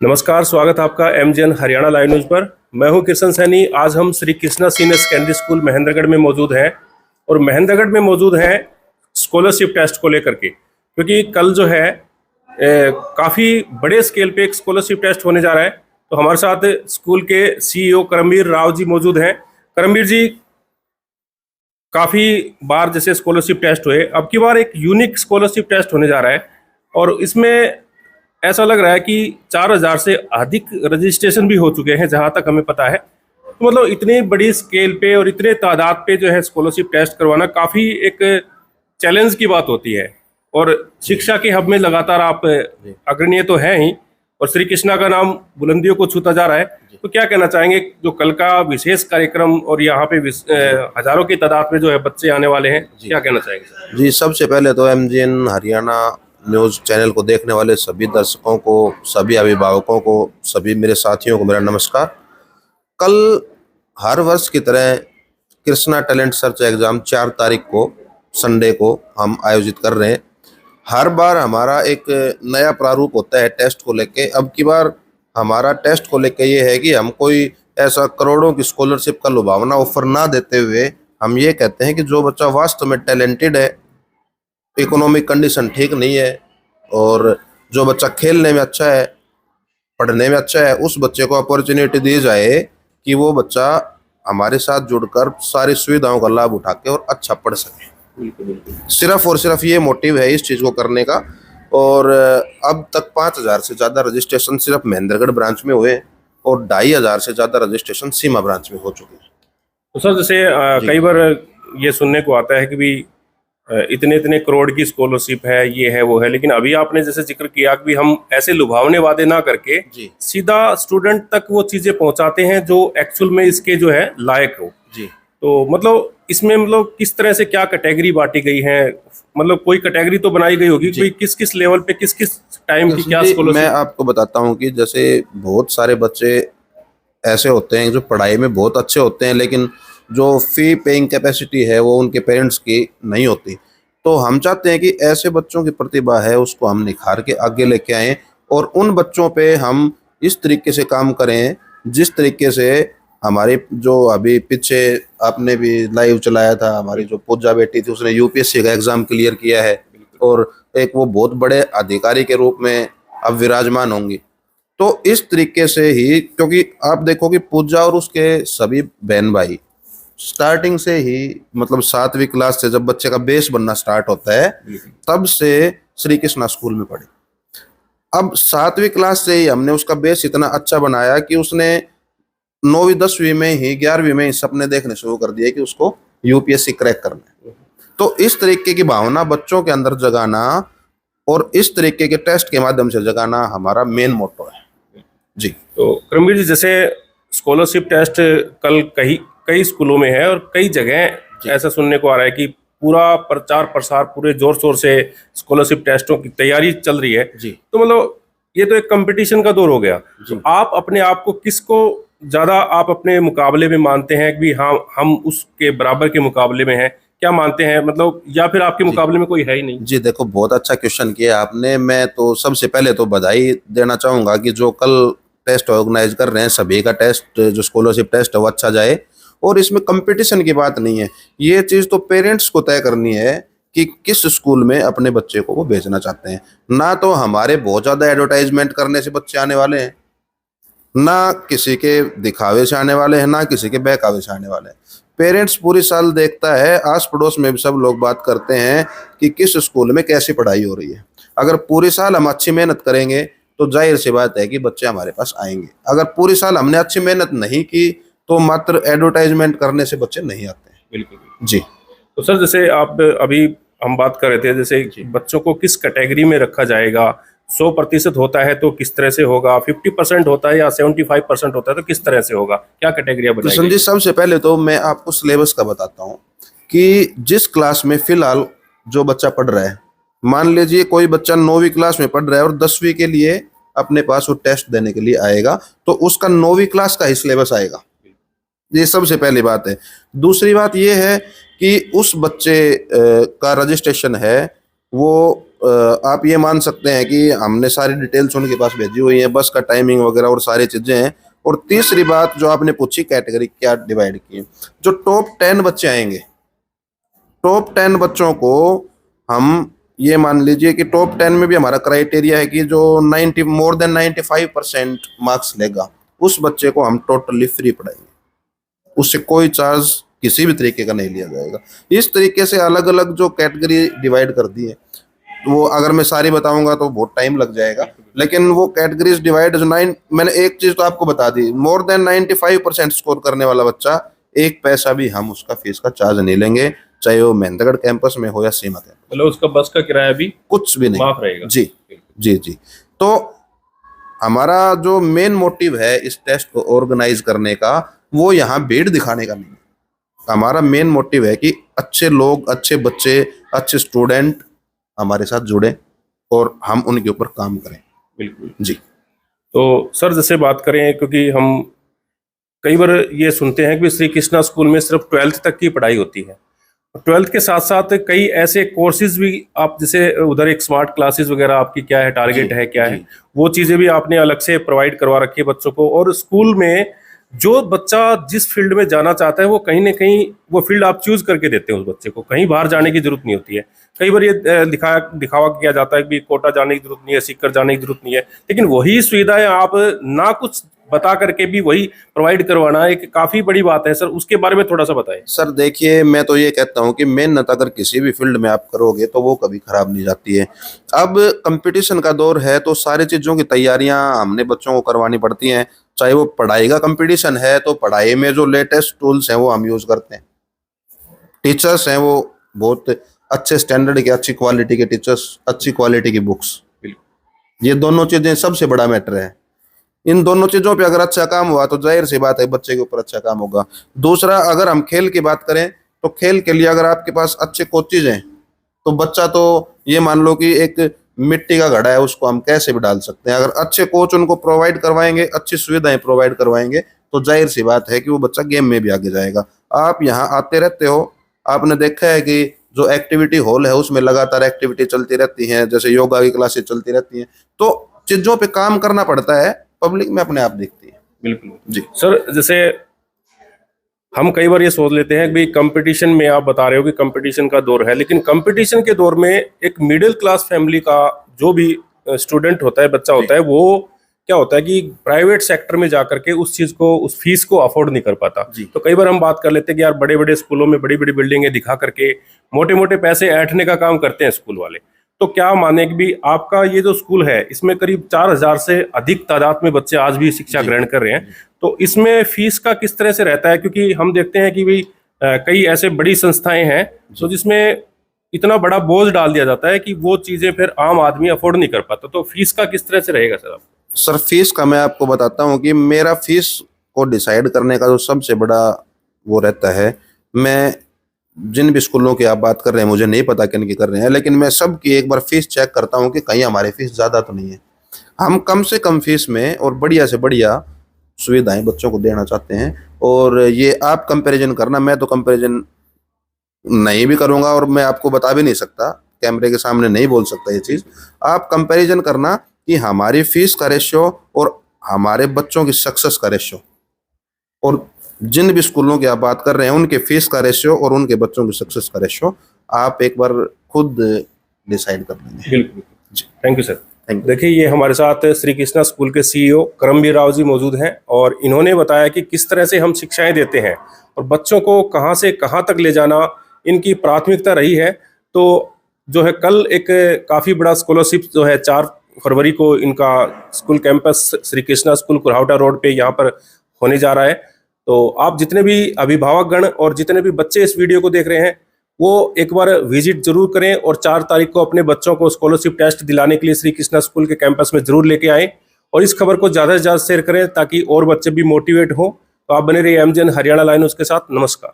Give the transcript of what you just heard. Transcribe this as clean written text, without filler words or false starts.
नमस्कार, स्वागत है आपका एमजीएन हरियाणा लाइव न्यूज़ पर। मैं हूं किशन सैनी। आज हम Shri Krishna senior secondary school Mahendragarh में मौजूद हैं और महेंद्रगढ़ में मौजूद हैं स्कॉलरशिप टेस्ट को लेकर के, क्योंकि कल जो है काफ़ी बड़े स्केल पे एक स्कॉलरशिप टेस्ट होने जा रहा है। तो हमारे साथ स्कूल के सीईओ करमवीर राव जी मौजूद हैं। करमवीर जी, काफ़ी बार जैसे स्कॉलरशिप टेस्ट हुए, अब की बार एक यूनिक स्कॉलरशिप टेस्ट होने जा रहा है और इसमें ऐसा लग रहा है कि 4000 से अधिक रजिस्ट्रेशन भी हो चुके हैं, जहां तक हमें पता है। तो मतलब इतनी बड़ी स्केल पे और इतने तादाद पे जो है स्कॉलरशिप टेस्ट करवाना काफ़ी एक चैलेंज की बात होती है। और शिक्षा के हब में लगातार आप अग्रणीय तो हैं ही, और श्री कृष्णा का नाम बुलंदियों को छूता जा रहा है। तो क्या कहना चाहेंगे, जो कल का विशेष कार्यक्रम और यहाँ पे हजारों की तादाद में जो है बच्चे आने वाले हैं, क्या कहना चाहेंगे? जी, सबसे पहले तो एमजीएन हरियाणा न्यूज़ चैनल को देखने वाले सभी दर्शकों को, सभी अभिभावकों को, सभी मेरे साथियों को मेरा नमस्कार। कल हर वर्ष की तरह कृष्णा टैलेंट सर्च एग्ज़ाम 4 तारीख को संडे को हम आयोजित कर रहे हैं। हर बार हमारा एक नया प्रारूप होता है टेस्ट को लेके। अब की बार हमारा टेस्ट को लेके ये है कि हम कोई ऐसा करोड़ों की स्कॉलरशिप का लुभावना ऑफर ना देते हुए हम ये कहते हैं कि जो बच्चा वास्तव में टैलेंटेड है, इकोनॉमिक कंडीशन ठीक नहीं है और जो बच्चा खेलने में अच्छा है, पढ़ने में अच्छा है, उस बच्चे को अपॉर्चुनिटी दी जाए कि वो बच्चा हमारे साथ जुड़कर सारी सुविधाओं का लाभ उठा के और अच्छा पढ़ सके। सिर्फ और सिर्फ ये मोटिव है इस चीज़ को करने का। और अब तक 5000 से ज़्यादा रजिस्ट्रेशन सिर्फ महेंद्रगढ़ ब्रांच में हुए और 2500 से ज़्यादा रजिस्ट्रेशन सीमा ब्रांच में हो चुके हैं। तो सर, जैसे कई बार ये सुनने को आता है कि भी इतने इतने करोड़ की स्कॉलरशिप है, ये है वो है, लेकिन अभी आपने जैसे जिक्र किया कि भी हम ऐसे लुभावने वादे ना करके जी सीधा स्टूडेंट तक वो चीजें पहुंचाते हैं जो एक्चुअल में इसके जो है लायक हो। जी तो मतलब इसमें मतलब किस तरह से क्या कैटेगरी बांटी गई है, मतलब कोई कैटेगरी तो बनाई गई होगी, कोई किस किस लेवल पे किस किस टाइम की क्या मैं स्कॉलरशिप? आपको बताता हूँ कि जैसे बहुत सारे बच्चे ऐसे होते हैं जो पढ़ाई में बहुत अच्छे होते हैं, लेकिन जो फी पेइंग कैपेसिटी है वो उनके पेरेंट्स की नहीं होती। तो हम चाहते हैं कि ऐसे बच्चों की प्रतिभा है उसको हम निखार के आगे लेके आएँ और उन बच्चों पे हम इस तरीके से काम करें जिस तरीके से हमारी जो अभी पीछे आपने भी लाइव चलाया था, हमारी जो पूजा बेटी थी उसने यूपीएससी का एग्ज़ाम क्लियर किया है और एक वो बहुत बड़े अधिकारी के रूप में अब विराजमान होंगी। तो इस तरीके से ही, क्योंकि आप देखो कि पूजा और उसके सभी बहन भाई स्टार्टिंग से ही, मतलब 7वीं क्लास से जब बच्चे का बेस बनना स्टार्ट होता है तब से श्री कृष्णा स्कूल में पढ़े। अब 7वीं क्लास से ही हमने उसका बेस इतना अच्छा बनाया कि उसने 9वीं 10वीं में ही 11वीं में ही सपने देखने शुरू कर दिए कि उसको यूपीएससी क्रैक करना है। तो इस तरीके की भावना बच्चों के अंदर जगाना और इस तरीके के टेस्ट के माध्यम से जगाना हमारा मेन मोटो है। जी। तो करमवीर जी, जैसे स्कॉलरशिप टेस्ट कल कई स्कूलों में है और कई जगह ऐसा सुनने को आ रहा है कि पूरा प्रचार प्रसार पूरे जोर शोर से स्कॉलरशिप टेस्टों की तैयारी चल रही है। जी। तो मतलब ये तो एक कंपटीशन का दौर हो गया। तो आप अपने आप को किसको ज्यादा आप अपने मुकाबले में मानते हैं कि हाँ हम उसके बराबर के मुकाबले में हैं, क्या मानते हैं, मतलब या फिर आपके मुकाबले में कोई है ही नहीं? जी, देखो बहुत अच्छा क्वेश्चन किया आपने। मैं तो सबसे पहले तो बधाई देना चाहूँगा कि जो कल टेस्ट ऑर्गेनाइज कर रहे हैं सभी का टेस्ट, जो स्कॉलरशिप टेस्ट है वो अच्छा जाए। और इसमें कंपटीशन की बात नहीं है, ये चीज़ तो पेरेंट्स को तय करनी है कि किस स्कूल में अपने बच्चे को वो भेजना चाहते हैं। ना तो हमारे बहुत ज़्यादा एडवर्टाइजमेंट करने से बच्चे आने वाले हैं, ना किसी के दिखावे से आने वाले हैं, ना किसी के बहकावे से आने वाले हैं। पेरेंट्स पूरी साल देखता है, आस पड़ोस में भी सब लोग बात करते हैं कि किस स्कूल में कैसी पढ़ाई हो रही है। अगर पूरी साल हम अच्छी मेहनत करेंगे तो जाहिर सी बात है कि बच्चे हमारे पास आएंगे। अगर पूरी साल हमने अच्छी मेहनत नहीं की तो मात्र एडवर्टाइजमेंट करने से बच्चे नहीं आते हैं। बिल्कुल। जी। तो सर, जैसे आप अभी हम बात कर रहे थे, जैसे बच्चों को किस कैटेगरी में रखा जाएगा, 100% होता है तो किस तरह से होगा, 50% होता है या 75% होता है तो किस तरह से होगा, क्या कैटेगरिया बनाई कृष्ण जी, गई? सबसे पहले तो मैं आपको सिलेबस का बताता हूँ कि जिस क्लास में फिलहाल जो बच्चा पढ़ रहा है, मान लीजिए कोई बच्चा 9वीं क्लास में पढ़ रहा है और 10वीं के लिए अपने पास वो टेस्ट देने के लिए आएगा तो उसका 9वीं क्लास का ही सिलेबस आएगा। ये सबसे पहली बात है। दूसरी बात ये है कि उस बच्चे का रजिस्ट्रेशन है वो आप ये मान सकते हैं कि हमने सारी डिटेल्स उनके पास भेजी हुई है, बस का टाइमिंग वगैरह और सारी चीज़ें हैं। और तीसरी बात जो आपने पूछी, कैटेगरी क्या डिवाइड की है, जो टॉप 10 बच्चे आएंगे, टॉप 10 बच्चों को हम ये मान लीजिए कि टॉप 10 में भी हमारा क्राइटेरिया है कि जो 90 मोर देन 95% मार्क्स लेगा, उस बच्चे को हम टोटली फ्री पढ़ाएंगे, उससे कोई चार्ज किसी भी तरीके का नहीं लिया जाएगा। इस तरीके से अलग अलग जो कैटेगरी डिवाइड कर दी है, वो अगर मैं सारी बताऊंगा तो बहुत टाइम लग जाएगा, लेकिन वो कैटेगरीज डिवाइड जो मैंने एक चीज तो आपको बता दी, मोर देन 95% स्कोर करने वाला बच्चा, एक पैसा भी हम उसका फीस का चार्ज नहीं लेंगे, चाहे वो महेंद्रगढ़ कैंपस में हो या सीमा कैंपस, मतलब उसका बस का किराया भी कुछ भी नहीं, माफ रहेगा। जी जी जी। तो हमारा जो मेन मोटिव है इस टेस्ट को ऑर्गेनाइज करने का, वो यहाँ भीड़ दिखाने का नहीं है। हमारा मेन मोटिव है कि अच्छे लोग, अच्छे बच्चे, अच्छे स्टूडेंट हमारे साथ जुड़े और हम उनके ऊपर काम करें। बिल्कुल जी। तो सर जैसे बात करें, क्योंकि हम कई बार ये सुनते हैं कि श्री कृष्णा स्कूल में सिर्फ 12th तक की पढ़ाई होती है, 12th के साथ साथ कई ऐसे कोर्सेज भी आप, जैसे उधर एक स्मार्ट क्लासेस वगैरह, आपकी क्या है टारगेट है, क्या है, वो चीज़ें भी आपने अलग से प्रोवाइड करवा रखी है बच्चों को। और स्कूल में जो बच्चा जिस फील्ड में जाना चाहता है, वो कहीं ना कहीं वो फील्ड आप चूज करके देते हैं उस बच्चे को, कहीं बाहर जाने की जरूरत नहीं होती है। कई बार ये दिखावा किया जाता है कि कोटा जाने की जरूरत नहीं है, सीकर जाने की जरूरत नहीं है, लेकिन वही सुविधाएं आप ना कुछ बता करके भी वही प्रोवाइड करवाना एक काफी बड़ी बात है। सर उसके बारे में थोड़ा सा बताएं। सर देखिए, मैं तो ये कहता हूँ कि मेहनत अगर किसी भी फील्ड में आप करोगे तो वो कभी खराब नहीं जाती है। अब कंपटीशन का दौर है तो सारी चीज़ों की तैयारियां हमने बच्चों को करवानी पड़ती हैं। चाहे वो पढ़ाई का कंपटीशन है तो पढ़ाई में जो लेटेस्ट टूल्स हैं वो हम यूज़ करते हैं, टीचर्स हैं वो बहुत अच्छे स्टैंडर्ड के, अच्छी क्वालिटी के टीचर्स, अच्छी क्वालिटी की बुक्स, ये दोनों चीज़ें सबसे बड़ा मैटर है। इन दोनों चीज़ों पे अगर अच्छा काम हुआ तो जाहिर सी बात है बच्चे के ऊपर अच्छा काम होगा। दूसरा, अगर हम खेल की बात करें तो खेल के लिए अगर आपके पास अच्छे कोचेज हैं तो बच्चा तो ये मान लो कि एक मिट्टी का घड़ा है, उसको हम कैसे भी डाल सकते हैं। अगर अच्छे कोच उनको प्रोवाइड करवाएंगे, अच्छी सुविधाएं प्रोवाइड करवाएंगे तो जाहिर सी बात है कि वो बच्चा गेम में भी आगे जाएगा। आप यहाँ आते रहते हो, आपने देखा है कि जो एक्टिविटी हॉल है उसमें लगातार एक्टिविटी चलती रहती है, जैसे योगा की क्लासेस चलती रहती हैं, तो चीज़ों पे काम करना पड़ता है, पब्लिक में अपने आप दिखती है। बिल्कुल जी सर, जैसे हम कई बार ये सोच लेते हैं कि भाई कंपटीशन में, आप बता रहे हो कि कंपटीशन का दौर है, लेकिन कंपटीशन के दौर में एक मिडिल क्लास फैमिली का जो भी स्टूडेंट होता है, बच्चा होता है, वो क्या होता है कि प्राइवेट सेक्टर में जाकर के उस चीज को, उस फीस को अफोर्ड नहीं कर पाता। तो कई बार हम बात कर लेते हैं कि यार बड़े बड़े स्कूलों में बड़ी बड़ी बिल्डिंगें दिखा करके मोटे मोटे पैसे ऐंठने का काम करते हैं स्कूल वाले। तो क्या माने कि भी आपका ये जो स्कूल है इसमें करीब 4000 से अधिक तादाद में बच्चे आज भी शिक्षा ग्रहण कर रहे हैं, तो इसमें फीस का किस तरह से रहता है? क्योंकि हम देखते हैं कि भाई कई ऐसे बड़ी संस्थाएं हैं तो जिसमें इतना बड़ा बोझ डाल दिया जाता है कि वो चीजें फिर आम आदमी अफोर्ड नहीं कर पाता। तो फीस का किस तरह से रहेगा सर? सर फीस का मैं आपको बताता हूँ कि मेरा फीस को डिसाइड करने का जो सबसे बड़ा वो रहता है, मैं जिन भी स्कूलों की आप बात कर रहे हैं, मुझे नहीं पता किन की कर रहे हैं, लेकिन मैं सबकी एक बार फीस चेक करता हूँ कि कहीं हमारी फीस ज़्यादा तो नहीं है। हम कम से कम फीस में और बढ़िया से बढ़िया सुविधाएं बच्चों को देना चाहते हैं। और ये आप कंपैरिजन करना, मैं तो कंपैरिजन नहीं भी करूँगा और मैं आपको बता भी नहीं सकता, कैमरे के सामने नहीं बोल सकता ये चीज़। आप कंपैरिजन करना कि हमारी फीस का रेशियो और हमारे बच्चों की सक्सेस का रेशियो, और जिन भी स्कूलों की आप बात कर रहे हैं उनके फीस का रेशियो और उनके बच्चों की सक्सेस का रेशियो आप एक बार खुद डिसाइड कर लेंगे। बिल्कुल जी, thank you sir. Thank you. देखिए, ये हमारे साथ श्री कृष्णा स्कूल के सीईओ करमवीर राव जी मौजूद हैं और इन्होंने बताया कि किस तरह से हम शिक्षाएं देते हैं और बच्चों को कहां से कहां तक ले जाना इनकी प्राथमिकता रही है। तो जो है कल एक काफ़ी बड़ा स्कॉलरशिप जो है 4 फरवरी को इनका school campus Shri Krishna School Kurhawata road पे यहाँ पर होने जा रहा है। तो आप जितने भी अभिभावकगण और जितने भी बच्चे इस वीडियो को देख रहे हैं वो एक बार विजिट जरूर करें और 4 तारीख को अपने बच्चों को स्कॉलरशिप टेस्ट दिलाने के लिए श्री कृष्णा स्कूल के कैंपस में जरूर लेके आएं और इस खबर को ज़्यादा से ज़्यादा शेयर करें ताकि और बच्चे भी मोटिवेट हों। तो आप बने रहिए MGN हरियाणा लाइव न्यूज़ के साथ। नमस्कार।